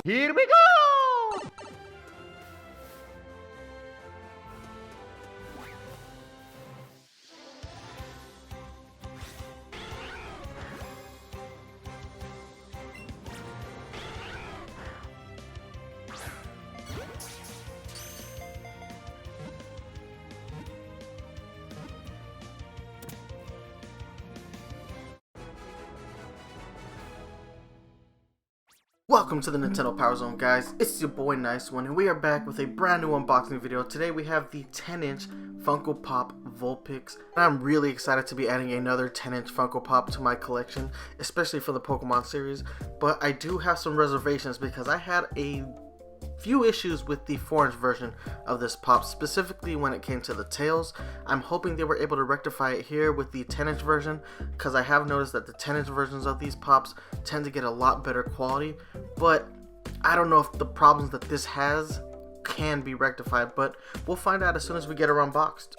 Here we go! Welcome to the Nintendo Power Zone, guys. It's your boy NyceOne, and we are back with a brand new unboxing video. Today we have the 10-inch Funko Pop Vulpix. I'm really excited to be adding another 10-inch Funko Pop to my collection, especially for the Pokemon series. But I do have some reservations because I had a few issues with the 4-inch version of this pop, specifically when it came to the tails. I'm hoping they were able to rectify it here with the 10-inch version, because I have noticed that the 10-inch versions of these pops tend to get a lot better quality, but I don't know if the problems that this has can be rectified, but we'll find out as soon as we get her unboxed.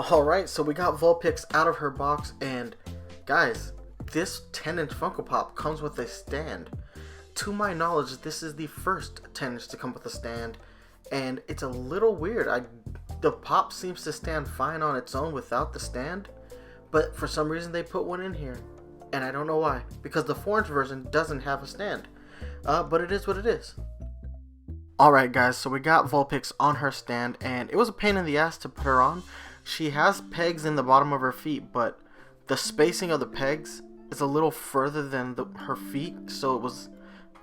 Alright, so we got Vulpix out of her box, and guys, this 10-inch Funko Pop comes with a stand. To my knowledge, this is the first 10-inch to come with a stand, and it's a little weird. The pop seems to stand fine on its own without the stand, but for some reason they put one in here, and I don't know why, because the 4-inch version doesn't have a stand, but it is what it is. Alright guys, so we got Vulpix on her stand, and it was a pain in the ass to put her on. She has pegs in the bottom of her feet, but the spacing of the pegs is a little further than her feet, so it was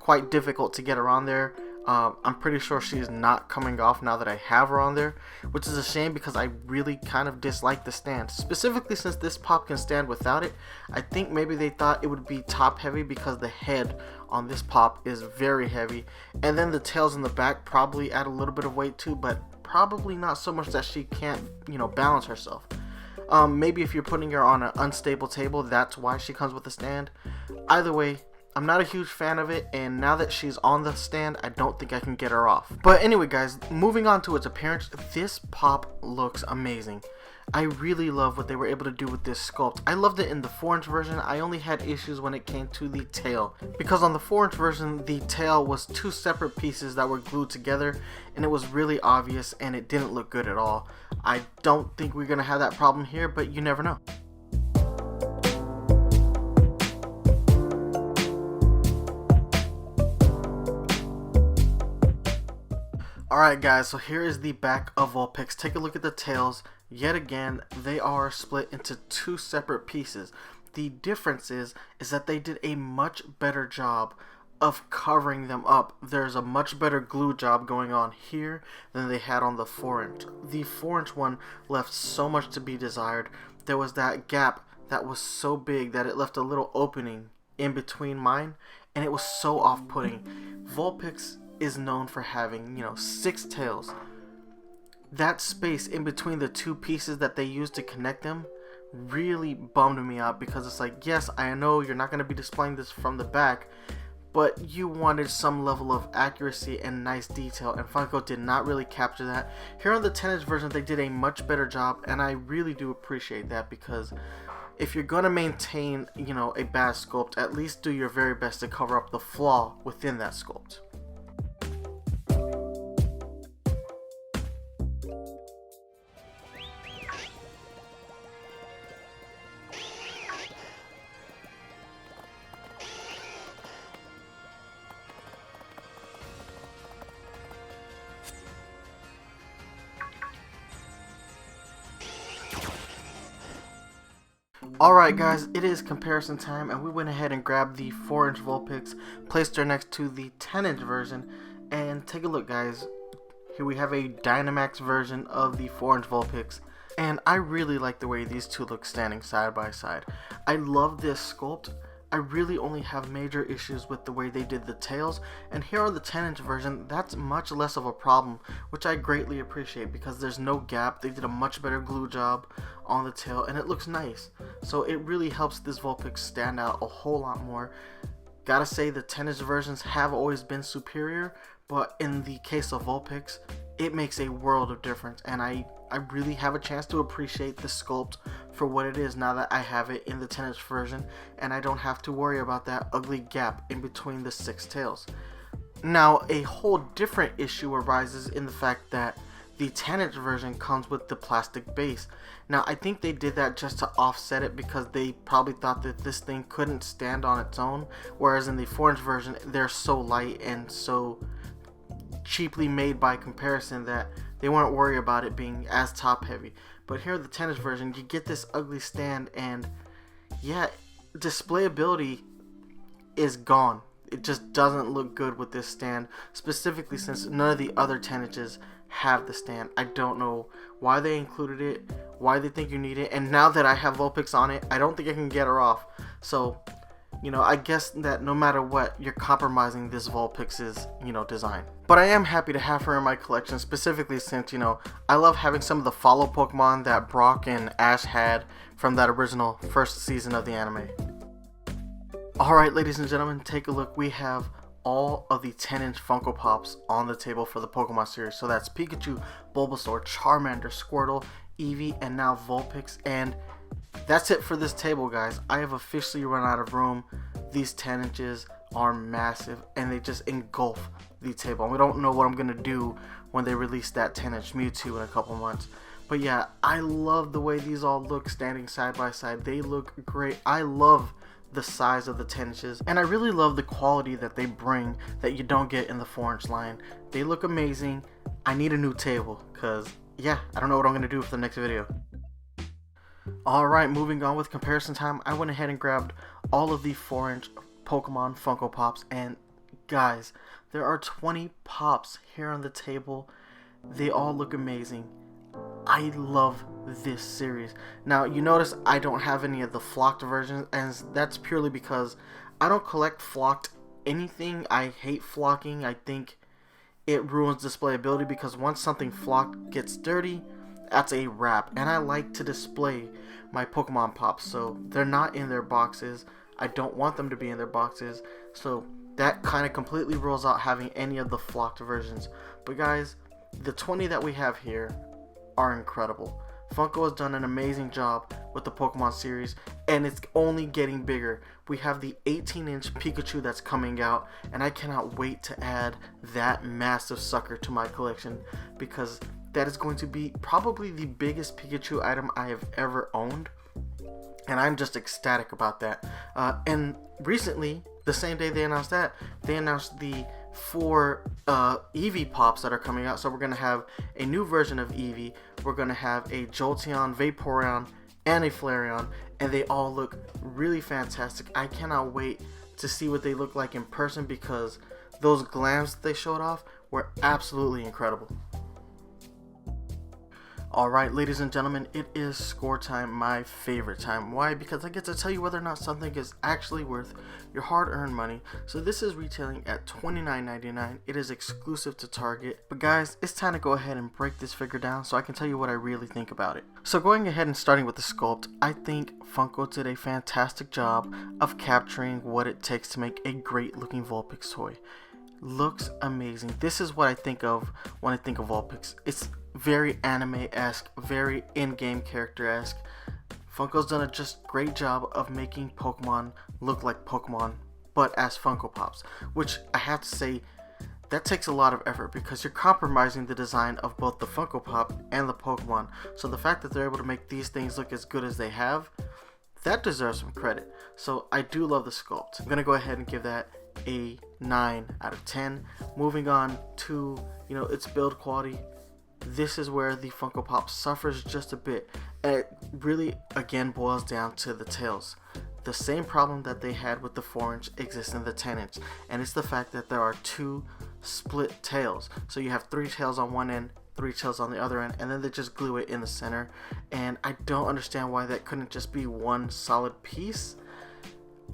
quite difficult to get her on there. I'm pretty sure she's not coming off now that I have her on there, which is a shame because I really kind of dislike the stand, specifically since this pop can stand without it. I think maybe they thought it would be top heavy because the head on this pop is very heavy, and then the tails in the back probably add a little bit of weight too, but probably not so much that she can't, balance herself. Maybe if you're putting her on an unstable table, that's why she comes with a stand. Either way, I'm not a huge fan of it, and now that she's on the stand, I don't think I can get her off. But anyway guys, moving on to its appearance, this pop looks amazing. I really love what they were able to do with this sculpt. I loved it in the 4-inch version. I only had issues when it came to the tail, because on the 4-inch version the tail was two separate pieces that were glued together, and it was really obvious and it didn't look good at all. I don't think we're gonna have that problem here, but you never know. Alright guys, so here is the back of Vulpix. Take a look at the tails. Yet again, they are split into two separate pieces. The difference is that they did a much better job of covering them up. There's a much better glue job going on here than they had on the 4-inch. The 4-inch one left so much to be desired. There was that gap that was so big that it left a little opening in between mine, and it was so off-putting. Vulpix is known for having, 6 tails. That space in between the two pieces that they used to connect them really bummed me out, because it's like, yes, I know you're not going to be displaying this from the back, but you wanted some level of accuracy and nice detail, and Funko did not really capture that. Here on the 10-inch version, they did a much better job, and I really do appreciate that, because if you're going to maintain, a bad sculpt, at least do your very best to cover up the flaw within that sculpt. Alright guys, it is comparison time, and we went ahead and grabbed the 4-inch Vulpix, placed her next to the 10-inch version, and take a look guys. Here we have a Dynamax version of the 4-inch Vulpix, and I really like the way these two look standing side by side. I love this sculpt. I really only have major issues with the way they did the tails, and here on the 10-inch version, that's much less of a problem, which I greatly appreciate because there's no gap. They did a much better glue job on the tail, and it looks nice. So it really helps this Vulpix stand out a whole lot more. Gotta say the 10-inch versions have always been superior, but in the case of Vulpix, it makes a world of difference, and I really have a chance to appreciate the sculpt for what it is now that I have it in the 10-inch version, and I don't have to worry about that ugly gap in between the 6 tails. Now, a whole different issue arises in the fact that the 10-inch version comes with the plastic base. Now, I think they did that just to offset it because they probably thought that this thing couldn't stand on its own, whereas in the 4-inch version, they're so light and so cheaply made by comparison that they weren't worried about it being as top heavy. But here, the 10-inch version, you get this ugly stand, and yeah, displayability is gone. It just doesn't look good with this stand, specifically since none of the other 10 inches have the stand. I don't know why they included it, why they think you need it, and now that I have Vulpix on it, I don't think I can get her off. So, you know, I guess that no matter what, you're compromising this Vulpix's, design. But I am happy to have her in my collection, specifically since, I love having some of the follow Pokemon that Brock and Ash had from that original first season of the anime. Alright, ladies and gentlemen, take a look. We have all of the 10-inch Funko Pops on the table for the Pokemon series. So that's Pikachu, Bulbasaur, Charmander, Squirtle, Eevee, and now Vulpix. And that's it for this table, guys. I have officially run out of room. These 10 inches are massive, and they just engulf the table. And we don't know what I'm going to do when they release that 10-inch Mewtwo in a couple months. But yeah, I love the way these all look standing side by side. They look great. I love the size of the 10 inches, and I really love the quality that they bring that you don't get in the 4-inch line. They look amazing. I need a new table because yeah, I don't know what I'm gonna do for the next video. Alright, moving on with comparison time, I went ahead and grabbed all of the 4-inch Pokemon Funko Pops, and guys, there are 20 pops here on the table. They all look amazing. I love this series. Now, you notice I don't have any of the flocked versions, and that's purely because I don't collect flocked anything. I hate flocking. I think it ruins displayability because once something flocked gets dirty, that's a wrap. And I like to display my Pokemon Pops, so they're not in their boxes. I don't want them to be in their boxes, so that kind of completely rules out having any of the flocked versions. But guys, the 20 that we have here are incredible. Funko has done an amazing job with the Pokemon series, and it's only getting bigger. We have the 18-inch Pikachu that's coming out, and I cannot wait to add that massive sucker to my collection because that is going to be probably the biggest Pikachu item I have ever owned, and I'm just ecstatic about that. And recently, the same day they announced that, they announced the 4 Eevee Pops that are coming out. So we're going to have a new version of Eevee, we're going to have a Jolteon, Vaporeon, and a Flareon, and they all look really fantastic. I cannot wait to see what they look like in person because those glams that they showed off were absolutely incredible. Alright, ladies and gentlemen, it is score time, my favorite time. Why? Because I get to tell you whether or not something is actually worth your hard-earned money. So this is retailing at $29.99. It is exclusive to Target. But guys, it's time to go ahead and break this figure down so I can tell you what I really think about it. So going ahead and starting with the sculpt, I think Funko did a fantastic job of capturing what it takes to make a great looking Vulpix toy. Looks amazing. This is what I think of when I think of Vulpix. It's very anime-esque, very in-game character-esque. Funko's done a just great job of making Pokemon look like Pokemon, but as Funko Pops, which I have to say, that takes a lot of effort because you're compromising the design of both the Funko Pop and the Pokemon. So the fact that they're able to make these things look as good as they have, that deserves some credit. So I do love the sculpt. I'm gonna go ahead and give that a 9 out of 10. Moving on to, its build quality. This is where the Funko Pop suffers just a bit, and it really again boils down to the tails. The same problem that they had with the 4-inch exists in the 10-inch, and it's the fact that there are 2 split tails. So you have 3 tails on one end, 3 tails on the other end, and then they just glue it in the center, and I don't understand why that couldn't just be one solid piece.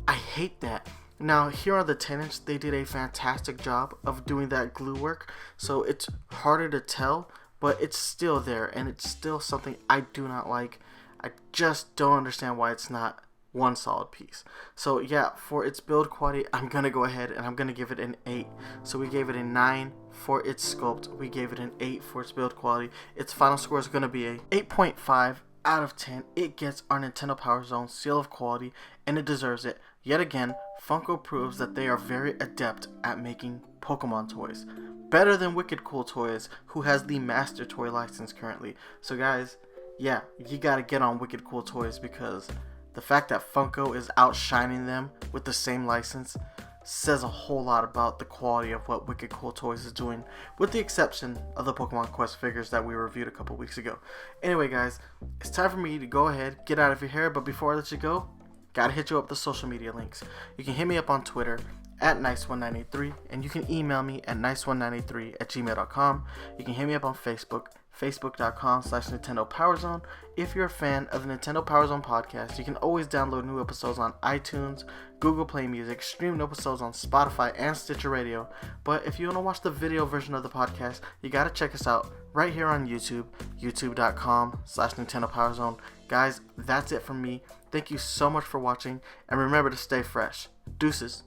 I hate that. Now here on the 10-inch, they did a fantastic job of doing that glue work, so it's harder to tell, but it's still there, and it's still something I do not like. I just don't understand why it's not one solid piece. So yeah, for its build quality, I'm gonna go ahead and I'm gonna give it an 8. So we gave it a 9 for its sculpt, we gave it an 8 for its build quality. Its final score is gonna be a 8.5 out of 10. It gets our Nintendo Power Zone seal of quality, and it deserves it. Yet again, Funko proves that they are very adept at making Pokemon toys. Better than Wicked Cool Toys, who has the Master Toy license currently. So guys, yeah, you gotta get on Wicked Cool Toys, because the fact that Funko is outshining them with the same license says a whole lot about the quality of what Wicked Cool Toys is doing, with the exception of the Pokemon Quest figures that we reviewed a couple weeks ago. Anyway guys, it's time for me to go ahead, get out of your hair, but before I let you go, gotta hit you up with the social media links. You can hit me up on Twitter at NyceOne983, and you can email me at NyceOne983@gmail.com. You can hit me up on Facebook, facebook.com/Nintendo Power Zone. If you're a fan of the Nintendo Power Zone podcast, you can always download new episodes on iTunes, Google Play Music, stream new episodes on Spotify and Stitcher Radio. But if you want to watch the video version of the podcast, you gotta check us out right here on YouTube, youtube.com/Nintendo Power Zone. Guys, that's it from me. Thank you so much for watching, and remember to stay fresh. Deuces.